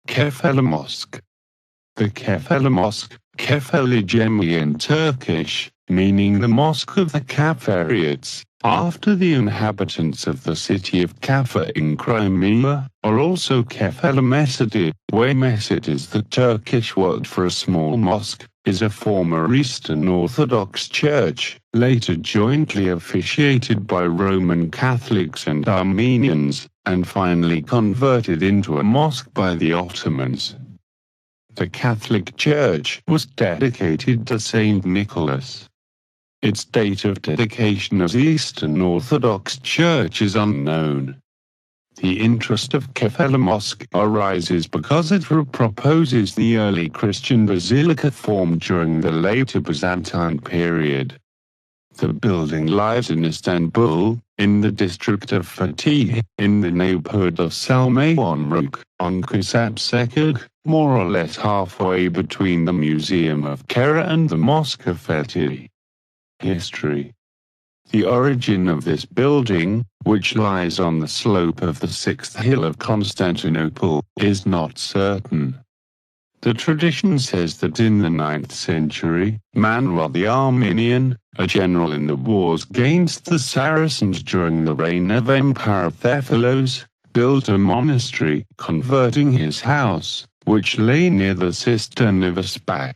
Kefeli Mosque. The Kefeli Mosque, Kefeli Cemi in Turkish, meaning the Mosque of the Kafarites, after the inhabitants of the city of Kafa in Crimea, are also Kefeli Mescidi, where mescid is the Turkish word for a small mosque, is a former Eastern Orthodox church, later jointly officiated by Roman Catholics and Armenians, and finally converted into a mosque by the Ottomans. The Catholic Church was dedicated to Saint Nicholas. Its date of dedication as Eastern Orthodox Church is unknown. The interest of Kefeli Mosque arises because it proposes the early Christian basilica formed during the later Byzantine period. The building lies in Istanbul, in the district of Fatih, in the neighborhood of Selmayonruk, on Kuşadsekic, more or less halfway between the Museum of Kera and the Mosque of Fatih. History. The origin of this building, which lies on the slope of the sixth hill of Constantinople, is not certain. The tradition says that in the 9th century, Manuel the Armenian, a general in the wars against the Saracens during the reign of Emperor Theophilos, built a monastery, converting his house, which lay near the cistern of Aspak.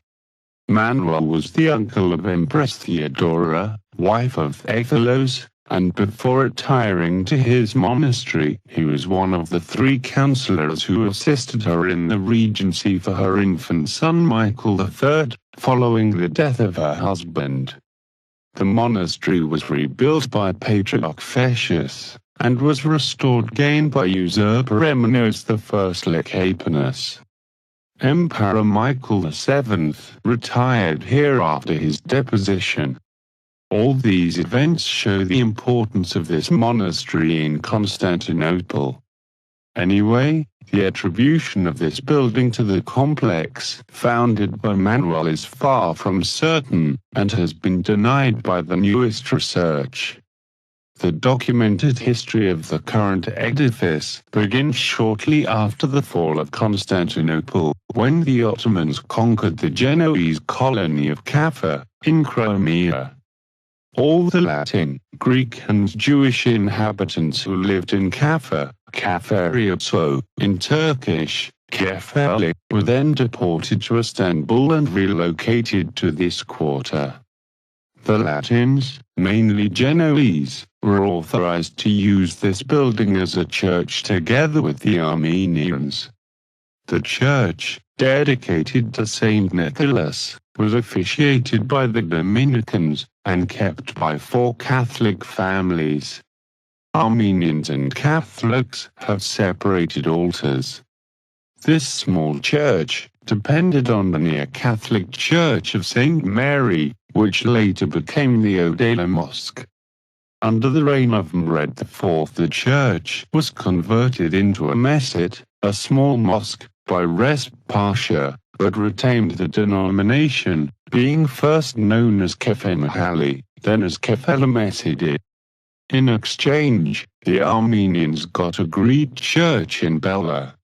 Manuel was the uncle of Empress Theodora, wife of Theophilos, and before retiring to his monastery, he was one of the 3 counselors who assisted her in the regency for her infant son Michael III, following the death of her husband. The monastery was rebuilt by Patriarch Photius, and was restored again by usurper Emenos I Lecapenus. Emperor Michael VII retired here after his deposition. All these events show the importance of this monastery in Constantinople. Anyway, the attribution of this building to the complex founded by Manuel is far from certain, and has been denied by the newest research. The documented history of the current edifice begins shortly after the fall of Constantinople, when the Ottomans conquered the Genoese colony of Kaffa, in Crimea. All the Latin, Greek and Jewish inhabitants who lived in Kaffa, Kafarioso, in Turkish, Kefeli, were then deported to Istanbul and relocated to this quarter. The Latins, mainly Genoese, were authorized to use this building as a church together with the Armenians. The church, dedicated to Saint Nicholas, was officiated by the Dominicans, and kept by 4 Catholic families. Armenians and Catholics have separated altars. This small church depended on the near-Catholic Church of St. Mary, which later became the Odela Mosque. Under the reign of Mehmed IV, the church was converted into a mescid, a small mosque, by Res Pasha, but retained the denomination, being first known as Kefeli Mahalli, then as Kefeli Mescidi. In exchange, the Armenians got a Greek church in Bela.